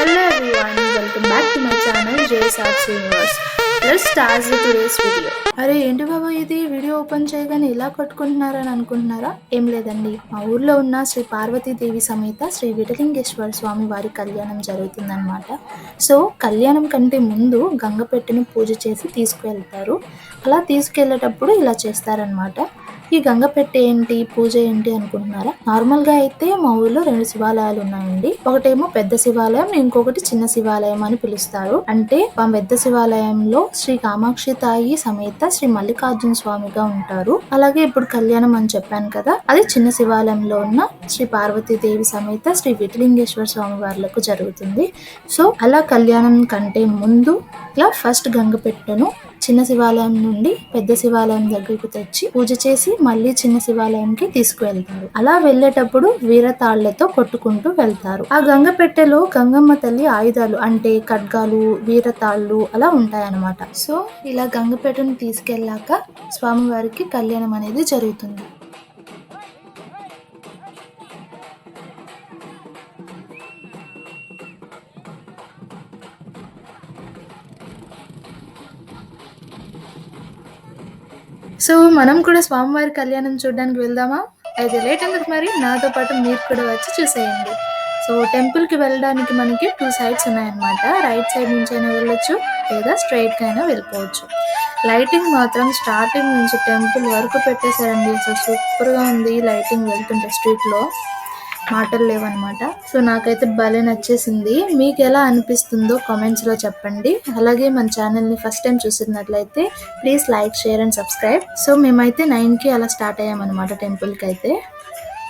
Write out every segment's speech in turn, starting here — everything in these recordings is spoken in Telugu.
Hello everyone, welcome back to my channel JSR's Universe. Let's start with today's video. అరే ఏంటి బాబా ఇది వీడియో ఓపెన్ చేయగానే ఇలా కట్టుకుంటున్నారని అనుకుంటున్నారా? ఏం లేదండి, మా ఊర్లో ఉన్న శ్రీ పార్వతీదేవి సమేత శ్రీ విఠలింగేశ్వర స్వామి వారి కళ్యాణం జరుగుతుందన్నమాట. సో కళ్యాణం కంటే ముందు గంగపెట్టెని పూజ చేసి తీసుకువెళ్తారు. అలా తీసుకెళ్లేటప్పుడు ఇలా చేస్తారనమాట. ఈ గంగపెట్టె ఏంటి, పూజ ఏంటి అనుకుంటున్నారా? నార్మల్గా అయితే మా ఊర్లో 2 శివాలయాలు ఉన్నాయండి. ఒకటేమో పెద్ద శివాలయం, ఇంకొకటి చిన్న శివాలయం అని పిలుస్తారు. అంటే మా పెద్ద శివాలయంలో శ్రీ కామాక్షి తాయి సమేత శ్రీ మల్లికార్జున స్వామిగా ఉంటారు. అలాగే ఇప్పుడు కళ్యాణం అని చెప్పాను కదా, అది చిన్న శివాలయంలో ఉన్న శ్రీ పార్వతీదేవి సమేత శ్రీ విఠలింగేశ్వర స్వామి వార్లకు జరుగుతుంది. సో అలా కళ్యాణం కంటే ముందు ఇలా ఫస్ట్ గంగపెట్టెను చిన్న శివాలయం నుండి పెద్ద శివాలయం దగ్గరకు తెచ్చి పూజ చేసి మళ్ళీ చిన్న శివాలయంకి తీసుకువెళ్తారు. అలా వెళ్ళేటప్పుడు వీరతాళ్లతో కొట్టుకుంటూ వెళ్తారు. ఆ గంగపెట్టెలో గంగమ్మ తల్లి ఆయుధాలు అంటే ఖడ్గాలు, వీరతాళ్ళు అలా ఉంటాయన్నమాట. సో ఇలా గంగపెట్టెను తీసుకెళ్ళాక స్వామివారికి కళ్యాణం అనేది జరుగుతుంది. సో మనం కూడా స్వామివారి కళ్యాణం చూడడానికి వెళ్దామా? అయితే లేట్ ఎందుకు, మరి నాతో పాటు మీరు కూడా వచ్చి చూసేయండి. సో టెంపుల్కి వెళ్ళడానికి మనకి 2 సైడ్స్ ఉన్నాయన్నమాట. రైట్ సైడ్ నుంచి అయినా వెళ్ళొచ్చు, లేదా స్ట్రైట్గా అయినా వెళ్ళిపోవచ్చు. లైటింగ్ మాత్రం స్టార్టింగ్ నుంచి టెంపుల్ వరకు పెట్టేశారండి. అసలు సూపర్గా ఉంది లైటింగ్ వెళ్తుంటే స్ట్రీట్లో, మాటలు లేవన్నమాట. సో నాకైతే భలే నచ్చేసింది. మీకు ఎలా అనిపిస్తుందో కామెంట్స్లో చెప్పండి. అలాగే మన ఛానల్ని ఫస్ట్ టైం చూసినట్లయితే please like, share and subscribe. So మేమైతే 9కి అలా స్టార్ట్ అయ్యామన్నమాట టెంపుల్కి అయితే.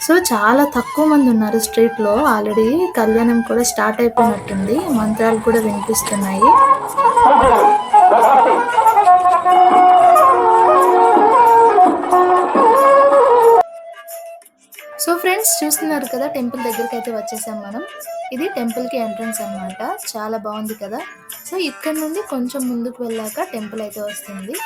సో చాలా తక్కువ మంది ఉన్నారు స్ట్రీట్లో. ఆల్రెడీ కళ్యాణం కూడా స్టార్ట్ అయిపోయినట్టుంది, మంత్రాలు కూడా వినిపిస్తున్నాయి. సో ఫ్రెండ్స్ చూస్తున్నారు కదా, టెంపుల్ దగ్గరికి అయితే వచ్చేసాం మనం. ఇది టెంపుల్కి ఎంట్రన్స్ అన్నమాట. చాలా బాగుంది కదా. సో ఇక్కడ నుండి కొంచెం ముందుకు వెళ్ళాక టెంపుల్ అయితే వస్తుంది.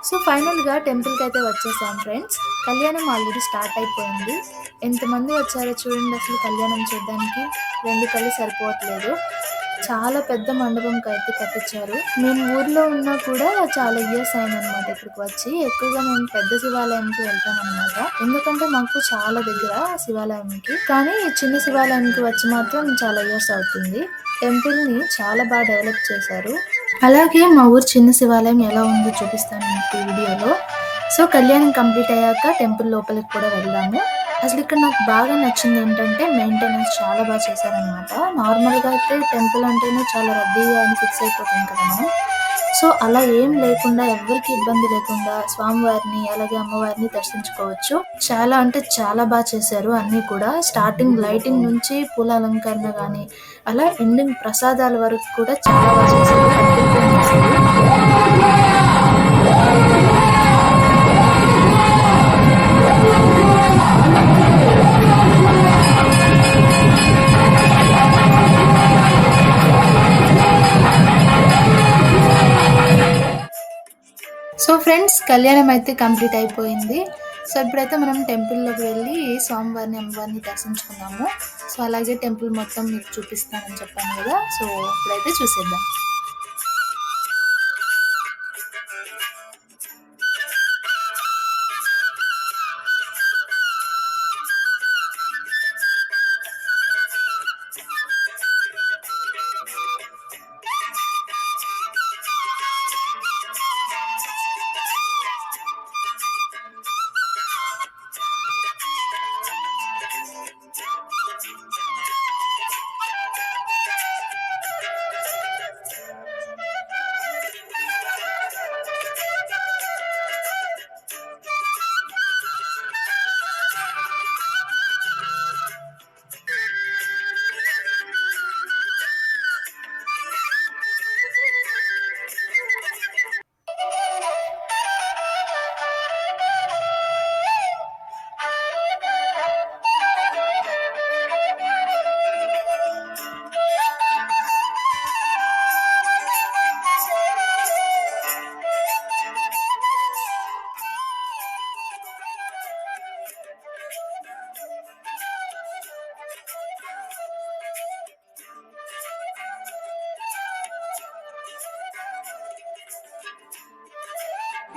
సో ఫైనల్గా టెంపుల్కి అయితే వచ్చేసాం ఫ్రెండ్స్. కళ్యాణం ఆల్రెడీ స్టార్ట్ అయిపోయింది. ఎంతమంది వచ్చారో చూడండి, అసలు కళ్యాణం చూడడానికి 2 కళ్ళు సరిపోవట్లేదు. చాలా పెద్ద మండపంకి అయితే కట్టించారు. మేము ఊర్లో ఉన్నా కూడా చాలా ఇయర్స్ అయిందనమాట ఇక్కడికి వచ్చి. ఎక్కువగా మేము పెద్ద శివాలయంకి వెళ్తాం అనమాట, ఎందుకంటే మాకు చాలా దగ్గర శివాలయంకి. కానీ చిన్న శివాలయానికి వచ్చి మాత్రం చాలా ఇయర్స్ అవుతుంది. టెంపుల్ని చాలా బాగా డెవలప్ చేశారు. అలాగే మా ఊరు చిన్న శివాలయం ఎలా ఉందో చూపిస్తాను మీకు ఈ వీడియోలో. సో కళ్యాణం కంప్లీట్ అయ్యాక టెంపుల్ లోపలికి కూడా వెళ్దాము. అసలు ఇక్కడ నాకు బాగా నచ్చింది ఏంటంటే మెయింటెనెన్స్ చాలా బాగా చేశారనమాట. నార్మల్గా అయితే టెంపుల్ అంటేనే చాలా రద్దీగా అని ఫిక్స్ అయిపోతాం కదా మనం. సో అలా ఏం లేకుండా, ఎవరికి ఇబ్బంది లేకుండా స్వామివారిని అలాగే అమ్మవారిని దర్శించుకోవచ్చు. చాలా అంటే చాలా బాగా చేశారు అన్నీ కూడా. స్టార్టింగ్ లైటింగ్ నుంచి పూల అలంకరణ కానీ అలా ఎండింగ్ ప్రసాదాల వరకు కూడా చాలా బాగా చేశారు. అద్భుతంగా చేశారు. సో ఫ్రెండ్స్ కళ్యాణం అయితే కంప్లీట్ అయిపోయింది. సో ఇప్పుడైతే మనం టెంపుల్లోకి వెళ్ళి స్వామివారిని అమ్మవారిని దర్శించుకున్నాము. సో అలాగే టెంపుల్ మొత్తం మీకు చూపిస్తానని చెప్పాను కదా. సో ఇప్పుడైతే చూసేద్దాం.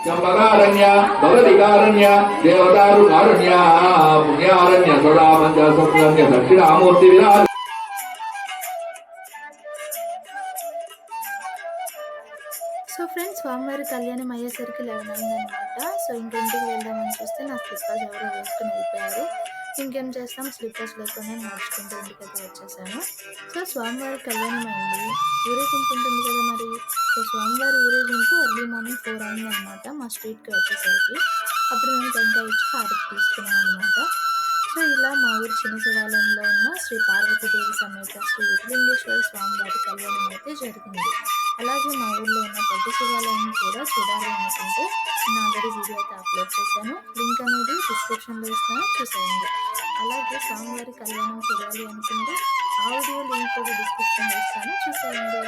చంపకారణ్య భవతికారణ్య దేవతారుకారణ్య పుణ్యారణ్య సదామంజ సత్యన్య దక్షిణామూర్తి విరాజ. సో ఫ్రెండ్స్, స్వామివారి కళ్యాణం అయ్యేసరికి 11 అయిందనమాట. సో ఇంటికి వెళ్దామని చూస్తే నా స్లిప్పర్స్ ఎవరో వేసుకుని వెళ్ళిపోయారు. ఇంకేం చేస్తాం, స్లిప్పర్స్ లేకుండా నడుచుకుంటూ ఇంటికైతే వచ్చేసాను. సో స్వామివారి కళ్యాణం అయింది, ఊరేగింపు ఉంటుంది కదా మరి. సో స్వామివారి ఊరేగింపు ఎర్లీ మార్నింగ్ 4 అయిందనమాట మా స్ట్రీట్కి వచ్చేసరికి. అప్పుడు మేము టెంకాయ ఇచ్చి హారతి తీసుకున్నాం అనమాట. సో ఇలా మా ఊరు చిన్న శివాలయంలో ఉన్న శ్రీ పార్వతీదేవి సమేత శ్రీ విఠలింగేశ్వర స్వామివారి కళ్యాణం అయితే జరిగింది. అలాగే మా ఊర్లో ఉన్న పెద్ద శివాలయాన్ని కూడా చూడాలి అనుకుంటే నేను ఆల్రెడీ వీడియో అయితే అప్లోడ్ చేశాను. లింక్ అనేది డిస్క్రిప్షన్లో ఇస్తాను, చూసేయండి. అలాగే స్వామివారి కళ్యాణం చూడాలి అనుకుంటే ఆ వీడియో లింక్ కూడా డిస్క్రిప్షన్లో ఇస్తాను, చూసేయండి.